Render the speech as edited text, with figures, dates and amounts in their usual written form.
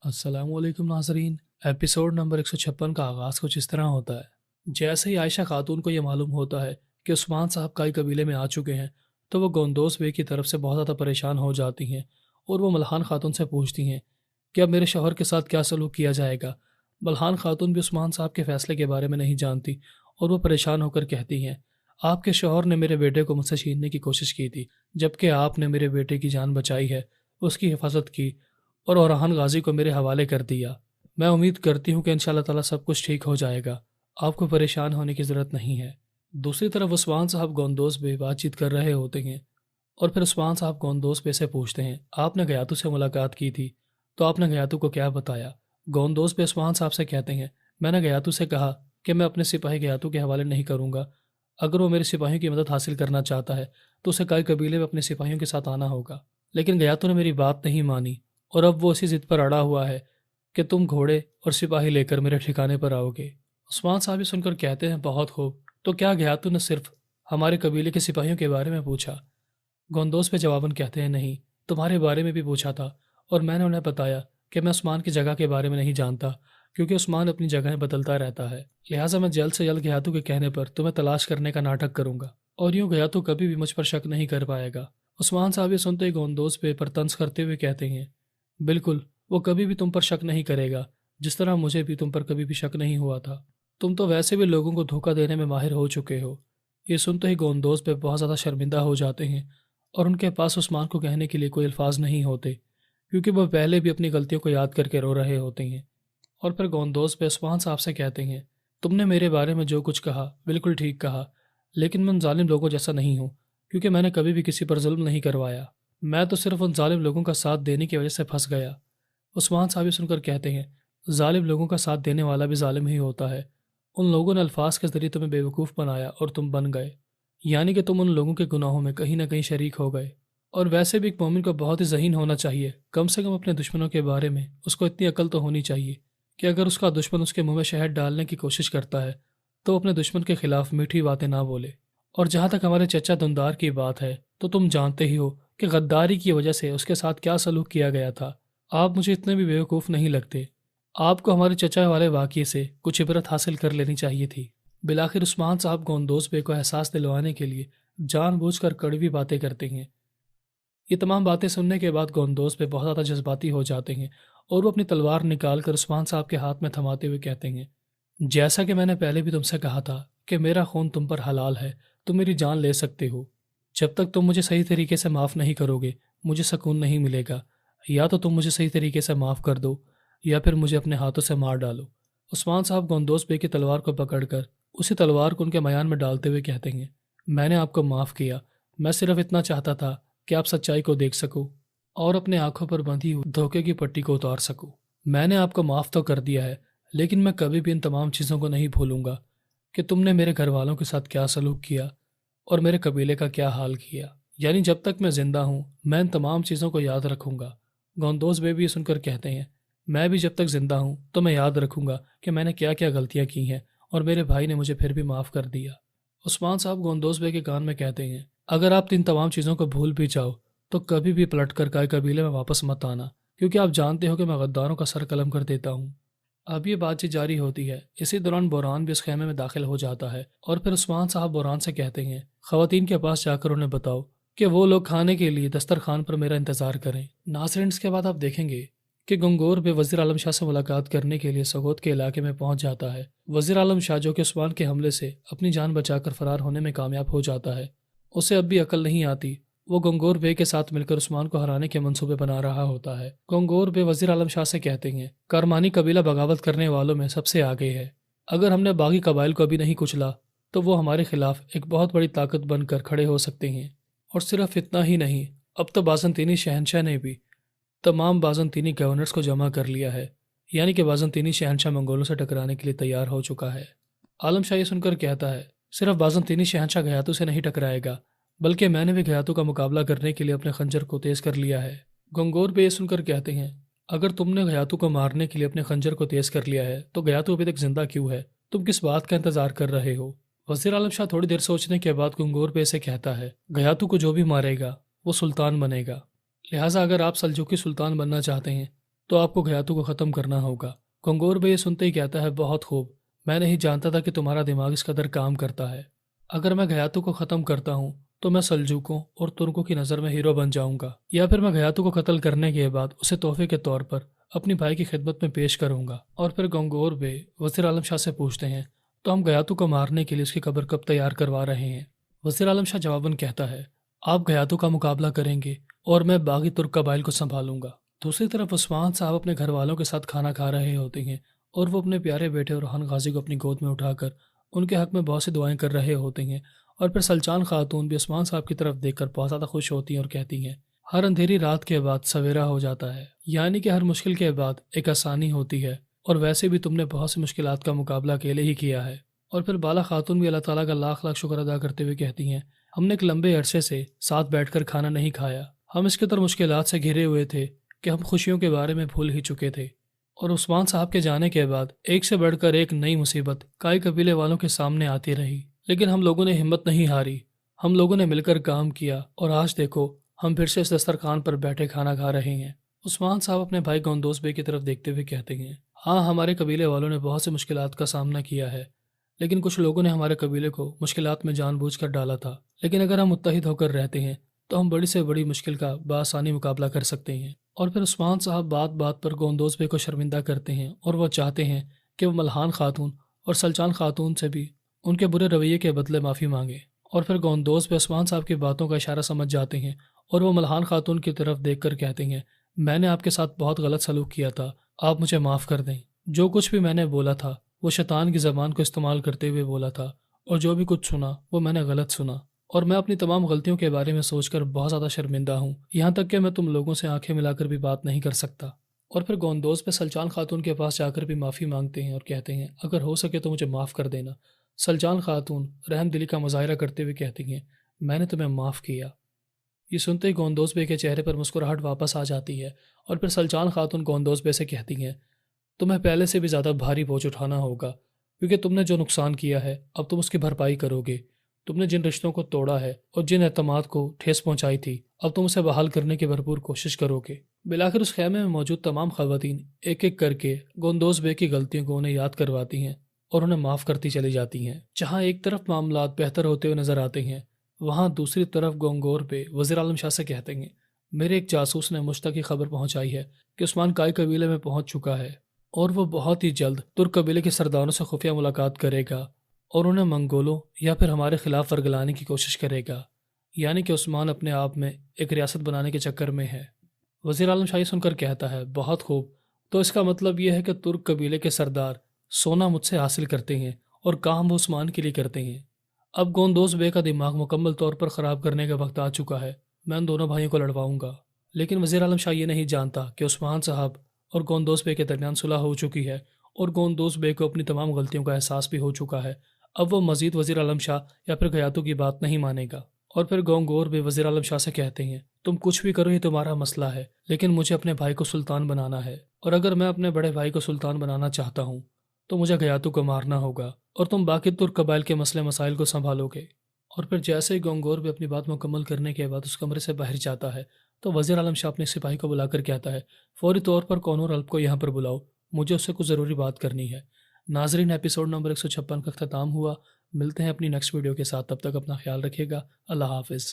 अस्सलाम वालेकुम नाज़रीन। एपिसोड नंबर 156 का आगाज़ कुछ इस तरह होता है। जैसे ही आयशा खातून को यह मालूम होता है कि उस्मान साहब काई कबीले में आ चुके हैं, तो वो गोंदोस बे की तरफ से बहुत ज़्यादा परेशान हो जाती हैं और वो मल्हान खातून से पूछती हैं कि अब मेरे शौहर के साथ क्या सलूक किया जाएगा। मल्हान खातून भी उस्मान साहब के फ़ैसले के बारे में नहीं जानती और वो परेशान होकर कहती हैं, आपके शौहर ने मेरे बेटे को मुझसे छीनने की कोशिश की थी, जबकि आपने मेरे बेटे की जान बचाई है, उसकी हिफाजत की और औरहान गाजी को मेरे हवाले कर दिया। मैं उम्मीद करती हूँ कि इंशाअल्लाह ताला सब कुछ ठीक हो जाएगा। आपको परेशान होने की ज़रूरत नहीं है। दूसरी तरफ उस्मान साहब गोंदोस बे बातचीत कर रहे होते हैं और फिर उस्मान साहब गोंदोस बे से पूछते हैं, आपने गयातू से मुलाकात की थी, तो आपने गयातू को क्या बताया? गोंदोस बे उस्मान साहब से कहते हैं, मैंने गयातू से कहा कि मैं अपने सिपाही गयातू के हवाले नहीं करूँगा। अगर वो मेरे सिपाहियों की मदद हासिल करना चाहता है तो उसे काई कबीले में अपने सिपाहियों के साथ आना होगा। लेकिन गयातू ने मेरी बात नहीं मानी और अब वो इसी ज़िद पर अड़ा हुआ है कि तुम घोड़े और सिपाही लेकर मेरे ठिकाने पर आओगे। उस्मान साहब ये सुनकर कहते हैं, बहुत खूब, तो क्या गयातू ने सिर्फ हमारे कबीले के सिपाहियों के बारे में पूछा? गोंदोस पे जवाबन कहते हैं, नहीं, तुम्हारे बारे में भी पूछा था और मैंने उन्हें बताया कि मैं उस्मान की जगह के बारे में नहीं जानता, क्योंकि उस्मान अपनी जगहें बदलता रहता है। लिहाजा मैं जल्द से जल्द गयातू के कहने पर तुम्हें तलाश करने का नाटक करूंगा और यूं गयातू कभी भी मुझ पर शक नहीं कर पाएगा। उस्मान साहब ये सुनते ही गोंदोस पे पर तंज करते हुए कहते हैं, बिल्कुल, वो कभी भी तुम पर शक नहीं करेगा, जिस तरह मुझे भी तुम पर कभी भी शक नहीं हुआ था। तुम तो वैसे भी लोगों को धोखा देने में माहिर हो चुके हो। ये सुनते ही गोंदोस पे बहुत ज़्यादा शर्मिंदा हो जाते हैं और उनके पास उस्मान को कहने के लिए कोई अल्फाज नहीं होते, क्योंकि वह पहले भी अपनी गलतियों को याद करके रो रहे होते हैं। और फिर गोंदोस पे उस्मान साहब से कहते हैं, तुमने मेरे बारे में जो कुछ कहा बिल्कुल ठीक कहा, लेकिन मैं उन जालिम लोगों जैसा नहीं हूँ, क्योंकि मैंने कभी भी किसी पर जुल्म नहीं करवाया। मैं तो सिर्फ उन जालिम लोगों का साथ देने की वजह से फंस गया। उस्मान साहब ये सुनकर कहते हैं, जालिम लोगों का साथ देने वाला भी जालिम ही होता है। उन लोगों ने अल्फाज के ज़रिए तुम्हें बेवकूफ़ बनाया और तुम बन गए, यानी कि तुम उन लोगों के गुनाहों में कहीं ना कहीं शरीक हो गए। और वैसे भी एक मोमिन को बहुत ही ज़हीन होना चाहिए, कम से कम अपने दुश्मनों के बारे में उसको इतनी अकल तो होनी चाहिए कि अगर उसका दुश्मन उसके मुंह में शहद डालने की कोशिश करता है तो अपने दुश्मन के खिलाफ मीठी बातें ना बोले। और जहाँ तक हमारे चचा दुंदार की बात है, तो तुम जानते ही हो कि गद्दारी की वजह से उसके साथ क्या सलूक किया गया था। आप मुझे इतने भी बेवकूफ़ नहीं लगते। आपको हमारे चचा वाले वाक़ये से कुछ इबरत हासिल कर लेनी चाहिए थी। बिलाखिर उस्मान साहब गोंदोस बे को एहसास दिलवाने के लिए जानबूझकर कड़वी बातें करते हैं। ये तमाम बातें सुनने के बाद गोंदोस बे बहुत ज़्यादा जज्बाती हो जाते हैं और वो अपनी तलवार निकाल कर उस्मान साहब के हाथ में थमाते हुए कहते हैं, जैसा कि मैंने पहले भी तुमसे कहा था कि मेरा खून तुम पर हलाल है, तुम मेरी जान ले सकते हो। जब तक तुम मुझे सही तरीके से माफ़ नहीं करोगे, मुझे सुकून नहीं मिलेगा। या तो तुम मुझे सही तरीके से माफ़ कर दो या फिर मुझे अपने हाथों से मार डालो। उस्मान साहब गोंदोस बे की तलवार को पकड़कर उसी तलवार को उनके मयान में डालते हुए कहते हैं, मैंने आपको माफ़ किया। मैं सिर्फ इतना चाहता था कि आप सच्चाई को देख सको और अपने आंखों पर बंधी हुई धोखे की पट्टी को उतार सको। मैंने आपको माफ़ तो कर दिया है, लेकिन मैं कभी भी इन तमाम चीज़ों को नहीं भूलूंगा कि तुमने मेरे घर वालों के साथ क्या सलूक किया और मेरे कबीले का क्या हाल किया। यानी जब तक मैं ज़िंदा हूँ मैं इन तमाम चीज़ों को याद रखूँगा। गोंदोस बे भी सुनकर कहते हैं, मैं भी जब तक ज़िंदा हूँ तो मैं याद रखूँगा कि मैंने क्या क्या गलतियाँ की हैं और मेरे भाई ने मुझे फिर भी माफ़ कर दिया। उस्मान साहब गोंदोस बे के कान में कहते हैं, अगर आप इन तमाम चीज़ों को भूल भी जाओ तो कभी भी पलट कर काय कबीले में वापस मत आना, क्योंकि आप जानते हो कि मैं गद्दारों का सर कलम कर देता हूँ। अब ये बातचीत जारी होती है। इसी दौरान बोरान भी उस खेमे में दाखिल हो जाता है और फिर उस्मान साहब बोरान से कहते हैं, खवातीन के पास जाकर उन्हें बताओ कि वो लोग खाने के लिए दस्तरखान पर मेरा इंतजार करें। नाज़रीन, इसके बाद आप देखेंगे कि गंगोर बे वज़ीर आलम शाह से मुलाकात करने के लिए सगोत के इलाके में पहुंच जाता है। वज़ीर आलम शाह, जो कि उस्मान के हमले से अपनी जान बचाकर फरार होने में कामयाब हो जाता है, उसे अब भी अकल नहीं आती। वो गंगोर बे के साथ मिलकर उस्मान को हराने के मंसूबे बना रहा होता है। गंगोर बे वज़ीर आलम शाह से कहते हैं, करमानी कबीला बगावत करने वालों में सबसे आगे है। अगर हमने बागी कबाइल को अभी नहीं कुचला तो वो हमारे खिलाफ एक बहुत बड़ी ताकत बनकर खड़े हो सकते हैं। और सिर्फ इतना ही नहीं, अब तो बाज़ंतीनी शहनशाह ने भी तमाम बाज़ंतीनी गवर्नर्स को जमा कर लिया है, यानी कि बाज़ंतीनी शहनशाह मंगोलों से टकराने के लिए तैयार हो चुका है। आलम शाह ये सुनकर कहता है, सिर्फ बाज़ंतीनी शहनशाह गयातू से नहीं टकराएगा, बल्कि मैंने भी गयातू का मुकाबला करने के लिए अपने खंजर को तेज कर लिया है। गंगोर बे ये सुनकर कहते हैं, अगर तुमने गयातू को मारने के लिए अपने खंजर को तेज कर लिया है तो गयातू अभी तक जिंदा क्यों है? तुम किस बात का इंतजार कर रहे हो? वज़ीर आलम शाह थोड़ी देर सोचने के बाद गंगोर बे से कहता है, गयातू को जो भी मारेगा वो सुल्तान बनेगा। लिहाजा अगर आप सल्जूकी सुल्तान बनना चाहते हैं तो आपको घयातू को ख़त्म करना होगा। गंगोर बे ये सुनते ही कहता है, बहुत खूब, मैं नहीं जानता था कि तुम्हारा दिमाग इस कदर काम करता है। अगर मैं घयातू को ख़त्म करता हूँ तो मैं सल्जूकों और तुर्कों की नज़र में हीरो बन जाऊंगा, या फिर मैं घयातू को कत्ल करने के बाद उसे तोहफे के तौर पर अपनी भाई की खिदमत में पेश करूंगा। और फिर गंगोर बे वज़ीर आलम शाह से पूछते हैं, तो हम घयातू को मारने के लिए उसकी कब्र कब तैयार करवा रहे हैं? वज़ीर आलम शाह जवाबन कहता है, आप घयातू का मुकाबला करेंगे और मैं बागी तुर्क कबाइल को संभालूंगा। दूसरी तरफ उस्मान साहब अपने घर वालों के साथ खाना खा रहे होते हैं और वो अपने प्यारे बेटे orhan गाजी को अपनी गोद में उठाकर उनके हक में बहुत सी दुआएं कर रहे होते हैं। और फिर सल्चान खातून भी उस्मान साहब की तरफ देखकर बहुत ज़्यादा खुश होती हैं और कहती हैं, हर अंधेरी रात के बाद सवेरा हो जाता है, यानी कि हर मुश्किल के बाद एक आसानी होती है, और वैसे भी तुमने बहुत सी मुश्किलात का मुकाबला अकेले ही किया है। और फिर बाला खातून भी अल्लाह ताला का लाख लाख शुक्र अदा करते हुए कहती हैं, हमने एक लंबे अरसे से साथ बैठकर खाना नहीं खाया। हम इसके तरह मुश्किलात से घिरे हुए थे कि हम खुशियों के बारे में भूल ही चुके थे। और उस्मान साहब के जाने के बाद एक से बढ़कर एक नई मुसीबत काई कबीले वालों के सामने आती रही, लेकिन हम लोगों ने हिम्मत नहीं हारी। हम लोगों ने मिलकर काम किया और आज देखो हम फिर से इस दस्तरखान पर बैठे खाना खा रहे हैं। उस्मान साहब अपने भाई गोंदोस बे की तरफ देखते हुए कहते हैं, हाँ, हमारे कबीले वालों ने बहुत से मुश्किलात का सामना किया है, लेकिन कुछ लोगों ने हमारे कबीले को मुश्किलात में जानबूझकर डाला था। लेकिन अगर हम मुत्तहिद होकर रहते हैं तो हम बड़ी से बड़ी मुश्किल का बआसानी मुकाबला कर सकते हैं। और फिर उस्मान साहब बात बात पर गोंदोस बे को शर्मिंदा करते हैं और वह चाहते हैं कि वह मल्हान खातून और सल्चान खातून से भी उनके बुरे रवैये के बदले माफ़ी मांगे। और फिर गोंदोस बे उस्मान साहब की बातों का इशारा समझ जाते हैं और वो मल्हान खातून की तरफ देखकर कहते हैं, मैंने आपके साथ बहुत गलत सलूक किया था, आप मुझे माफ़ कर दें। जो कुछ भी मैंने बोला था वो शैतान की ज़बान को इस्तेमाल करते हुए बोला था, और जो भी कुछ सुना वो मैंने गलत सुना, और मैं अपनी तमाम गलतियों के बारे में सोचकर बहुत ज़्यादा शर्मिंदा हूँ, यहाँ तक कि मैं तुम लोगों से आंखें मिलाकर भी बात नहीं कर सकता। और फिर गोंदोस पे सल्चान खातून के पास जाकर भी माफ़ी मांगते हैं और कहते हैं, अगर हो सके तो मुझे माफ़ कर देना। सल्चान खातून रहम दिली का मुजाहरा करते हुए कहती हैं, मैंने तुम्हें माफ़ किया। ये सुनते ही गोंदोस बे के चेहरे पर मुस्कुराहट वापस आ जाती है और फिर सल्चान खातून गोंदोस बे से कहती हैं, तुम्हें पहले से भी ज़्यादा भारी बोझ उठाना होगा, क्योंकि तुमने जो नुकसान किया है अब तुम उसकी भरपाई करोगे। तुमने जिन रिश्तों को तोड़ा है और जिन एतमाद को ठेस पहुंचाई थी, अब तुम उसे बहाल करने की भरपूर कोशिश करोगे। बिलाखिर उस खैमे में मौजूद तमाम खवातीन एक एक करके गोंदोस बे की गलतियों को उन्हें याद करवाती हैं और उन्हें माफ़ करती चली जाती हैं। जहाँ एक तरफ मामलात बेहतर होते हुए नजर आते हैं, वहाँ दूसरी तरफ गोंगोर बे वज़ीर आलम शाह से कहते हैं, मेरे एक जासूस ने मुझ तक ये खबर पहुँचाई है कि उस्मान काई कबीले में पहुँच चुका है और वो बहुत ही जल्द तुर्क कबीले के सरदारों से खुफिया मुलाकात करेगा और उन्हें मंगोलों या फिर हमारे खिलाफ वर्गलाने की कोशिश करेगा, यानी कि उस्मान अपने आप में एक रियासत बनाने के चक्कर में है। वज़ीर आलम शाही सुनकर कहता है, बहुत खूब, तो इसका मतलब यह है कि तुर्क कबीले के सरदार सोना मुझसे हासिल करते हैं और काम वो उस्मान के लिए करते हैं। अब गोंदोस बे का दिमाग मुकम्मल तौर पर ख़राब करने का वक्त आ चुका है, मैं उन दोनों भाइयों को लड़वाऊंगा। लेकिन वज़ीर आलम शाह ये नहीं जानता कि उस्मान साहब और गोंदोस बे के दरमियान सुलह हो चुकी है और गोंदोस बे को अपनी तमाम गलतियों का एहसास भी हो चुका है। अब वो मज़ीद वज़ीर आलम शाह या फिर घयातू की बात नहीं मानेगा। और फिर गोंगोर बे वज़ीर आलम शाह से कहते हैं, तुम कुछ भी करो ये तुम्हारा मसला है, लेकिन मुझे अपने भाई को सुल्तान बनाना है, और अगर मैं अपने बड़े भाई को सुल्तान बनाना चाहता हूँ तो मुझे घयातू को मारना होगा और तुम बाकी तुर्क कबाइल के मसले मसाइल को संभालोगे। और फिर जैसे ही गोंगोर भी अपनी बात मुकम्मल करने के बाद उस कमरे से बाहर जाता है तो वज़ीर आलम शाह अपने सिपाही को बुलाकर कहता है, फौरी तौर पर कौनूर अल्प को यहाँ पर बुलाओ, मुझे उससे कुछ ज़रूरी बात करनी है। नाजरीन, एपिसोड नंबर 156 का अख्ताम हुआ। मिलते हैं अपनी नेक्स्ट वीडियो के साथ, तब तक अपना ख्याल रखिएगा। अल्लाह हाफिज़।